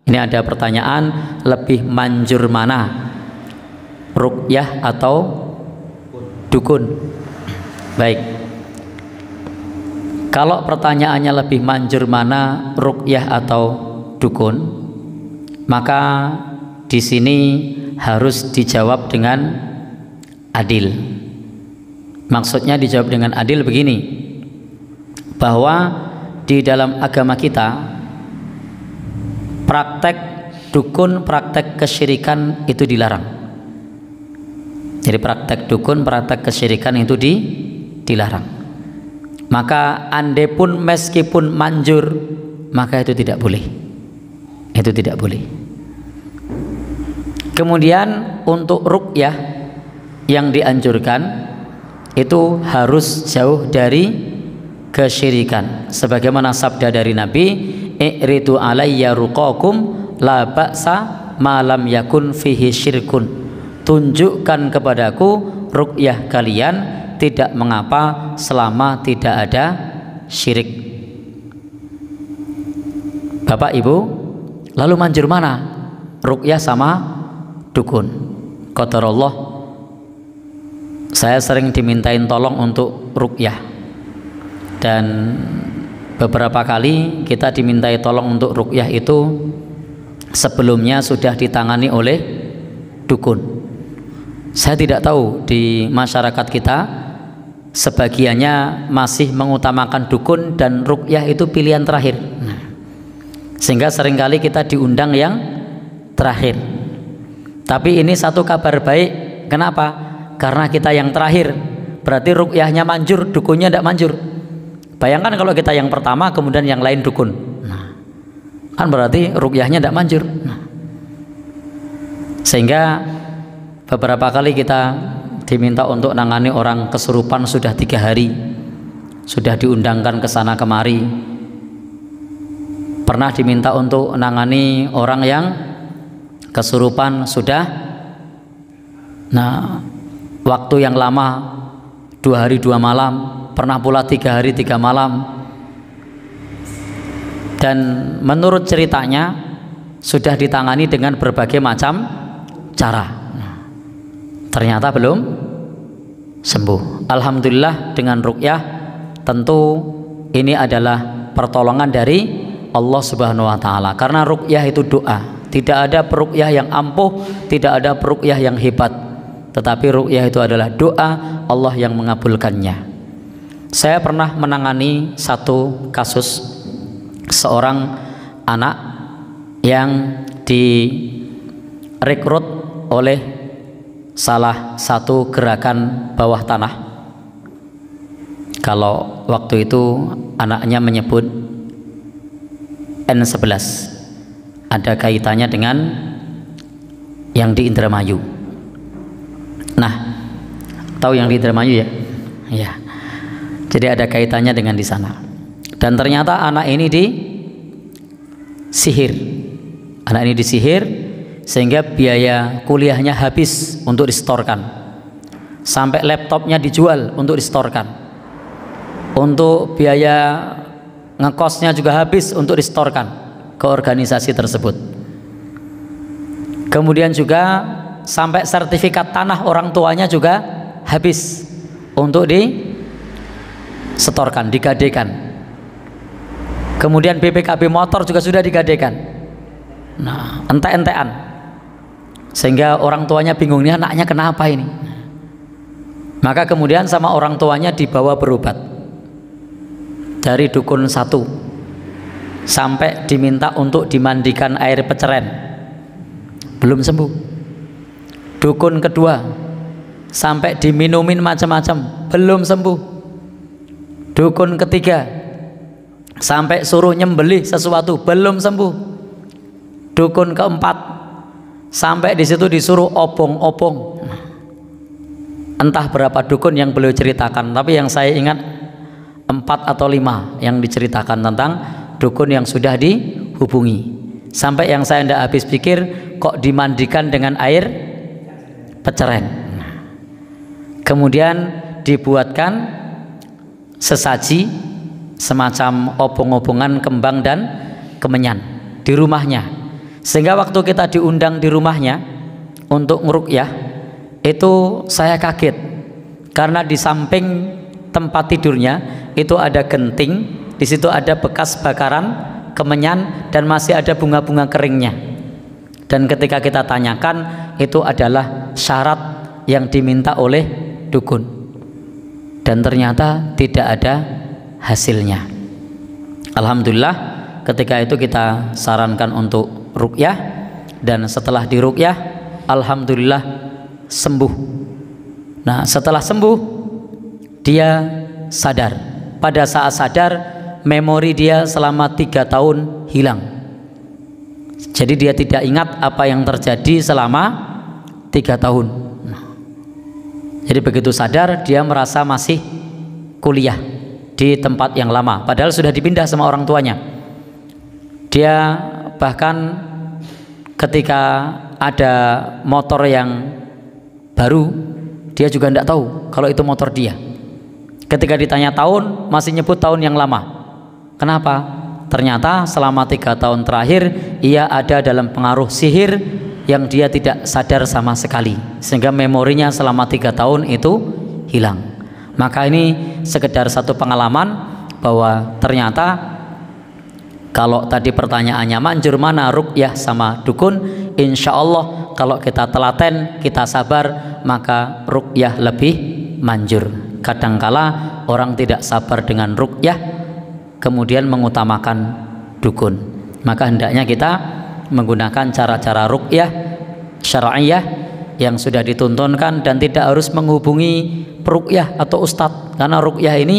Ini ada pertanyaan, lebih manjur mana, ruqyah atau dukun? Baik, kalau pertanyaannya lebih manjur mana, ruqyah atau dukun, maka di sini harus dijawab dengan adil. Maksudnya dijawab dengan adil begini, bahwa di dalam agama kita praktek dukun, praktek kesyirikan itu dilarang. Jadi praktek dukun, praktek kesyirikan itu dilarang. Maka andai pun meskipun manjur, maka itu tidak boleh. Itu tidak boleh. Kemudian untuk ruqyah yang dianjurkan itu harus jauh dari kesyirikan. Sebagaimana sabda dari Nabi, "I'ridu alayya ruqakum la ba'sa ma lam yakun fihi syirkun." Tunjukkan kepadaku ruqyah kalian, tidak mengapa selama tidak ada syirik. Bapak Ibu, lalu manjur mana, ruqyah sama dukun? Qadarullah, saya sering dimintain tolong untuk ruqyah, dan beberapa kali kita dimintai tolong untuk ruqyah itu sebelumnya sudah ditangani oleh dukun. Saya tidak tahu di masyarakat kita sebagiannya masih mengutamakan dukun dan ruqyah itu pilihan terakhir. Sehingga seringkali kita diundang yang terakhir. Tapi ini satu kabar baik. Kenapa? Karena kita yang terakhir, berarti ruqyahnya manjur, dukunnya tidak manjur. Bayangkan kalau kita yang pertama kemudian yang lain dukun, kan berarti ruqyahnya tidak manjur. Sehingga beberapa kali kita diminta untuk nangani orang kesurupan sudah 3 hari, sudah diundangkan ke sana kemari. Pernah diminta untuk nangani orang yang kesurupan sudah waktu yang lama, 2 hari 2 malam, pernah pula 3 hari 3 malam. Dan menurut ceritanya sudah ditangani dengan berbagai macam cara. Ternyata belum sembuh. Alhamdulillah dengan ruqyah tentu ini adalah pertolongan dari Allah Subhanahu wa taala. Karena ruqyah itu doa. Tidak ada peruqyah yang ampuh, tidak ada peruqyah yang hebat. Tetapi ruqyah itu adalah doa, Allah yang mengabulkannya. Saya pernah menangani satu kasus seorang anak yang direkrut oleh salah satu gerakan bawah tanah. Kalau waktu itu anaknya menyebut N11, ada kaitannya dengan yang di Indramayu. Nah, tahu yang di Indramayu ya? Ya. Jadi ada kaitannya dengan di sana. Dan ternyata anak ini disihir. Anak ini disihir sehingga biaya kuliahnya habis untuk disetorkan. Sampai laptopnya dijual untuk disetorkan. Untuk biaya ngekosnya juga habis untuk disetorkan ke organisasi tersebut. Kemudian juga sampai sertifikat tanah orang tuanya juga habis untuk disetorkan, digadekan. Kemudian BPKB motor juga sudah digadekan. Nah, entek-entekan. Sehingga orang tuanya bingung, nih anaknya kenapa ini? Maka kemudian sama orang tuanya dibawa berobat dari dukun 1 sampai diminta untuk dimandikan air peceren, belum sembuh. Dukun kedua sampai diminumin macam-macam, belum sembuh. Dukun ketiga sampai suruh nyembelih sesuatu, belum sembuh. Dukun keempat sampai di situ disuruh opong-opong. Entah berapa dukun yang beliau ceritakan, tapi yang saya ingat 4 atau 5 yang diceritakan tentang dukun yang sudah dihubungi. Sampai yang saya tidak habis pikir, kok dimandikan dengan air peceren. Kemudian dibuatkan sesaji semacam opong-opongan kembang dan kemenyan di rumahnya. Sehingga waktu kita diundang di rumahnya untuk ngeruqyah, itu saya kaget karena di samping tempat tidurnya itu ada genting, di situ ada bekas bakaran kemenyan dan masih ada bunga-bunga keringnya. Dan ketika kita tanyakan, itu adalah syarat yang diminta oleh dukun, dan ternyata tidak ada hasilnya. Alhamdulillah, ketika itu kita sarankan untuk ruqyah, dan setelah diruqyah, alhamdulillah sembuh. Nah, setelah sembuh dia sadar. Pada saat sadar, memori dia selama 3 tahun hilang. Jadi dia tidak ingat apa yang terjadi selama 3 tahun. Jadi begitu sadar, dia merasa masih kuliah di tempat yang lama, padahal sudah dipindah sama orang tuanya. Dia bahkan ketika ada motor yang baru, dia juga tidak tahu kalau itu motor dia. Ketika ditanya tahun, masih nyebut tahun yang lama. Kenapa? Ternyata selama 3 tahun terakhir ia ada dalam pengaruh sihir yang dia tidak sadar sama sekali, sehingga memorinya selama 3 tahun itu hilang. Maka ini sekedar satu pengalaman bahwa ternyata kalau tadi pertanyaannya manjur mana ruqyah sama dukun, insya Allah kalau kita telaten, kita sabar, maka ruqyah lebih manjur. Kadangkala orang tidak sabar dengan ruqyah, kemudian mengutamakan dukun. Maka hendaknya kita menggunakan cara-cara ruqyah syar'iyah yang sudah dituntunkan, dan tidak harus menghubungi peruqyah atau ustadz, karena ruqyah ini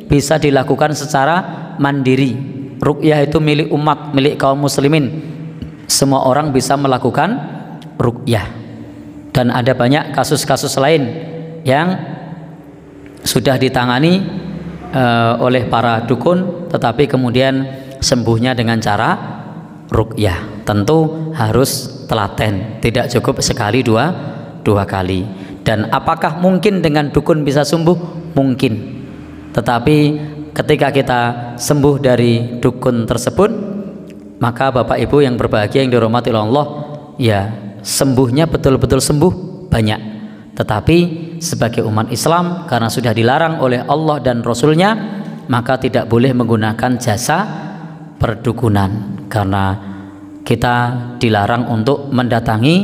bisa dilakukan secara mandiri. Ruqyah itu milik umat, milik kaum muslimin. Semua orang bisa melakukan ruqyah. Dan ada banyak kasus-kasus lain yang sudah ditangani oleh para dukun, tetapi kemudian sembuhnya dengan cara ruqyah. Tentu harus telaten, tidak cukup sekali dua kali. Dan apakah mungkin dengan dukun bisa sembuh? Mungkin. Tetapi ketika kita sembuh dari dukun tersebut, maka Bapak Ibu yang berbahagia yang dirahmati Allah, ya sembuhnya betul-betul sembuh banyak. Tetapi sebagai umat Islam, karena sudah dilarang oleh Allah dan Rasulnya, maka tidak boleh menggunakan jasa perdukunan, karena kita dilarang untuk mendatangi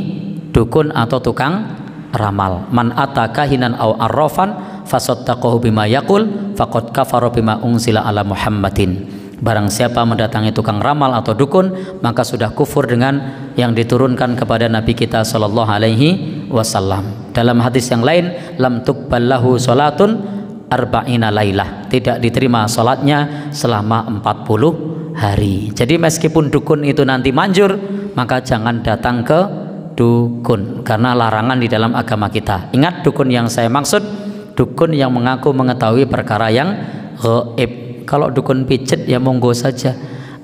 dukun atau tukang ramal. Man ataka hinan aw arrafan fasaddaqahu bima yaqul faqad kafara bima unzila ala Muhammadin. Barang siapa mendatangi tukang ramal atau dukun, maka sudah kufur dengan yang diturunkan kepada Nabi kita sallallahu alaihi wasallam. Dalam hadis yang lain, lam tuqballahu salatun arba'ina lailah, tidak diterima salatnya selama 40 hari. Jadi meskipun dukun itu nanti manjur, maka jangan datang ke dukun, karena larangan di dalam agama kita. Ingat, dukun yang saya maksud dukun yang mengaku mengetahui perkara yang gaib. Kalau dukun pijet ya monggo saja,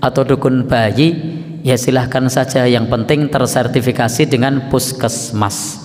atau dukun bayi ya silahkan saja, yang penting tersertifikasi dengan puskesmas.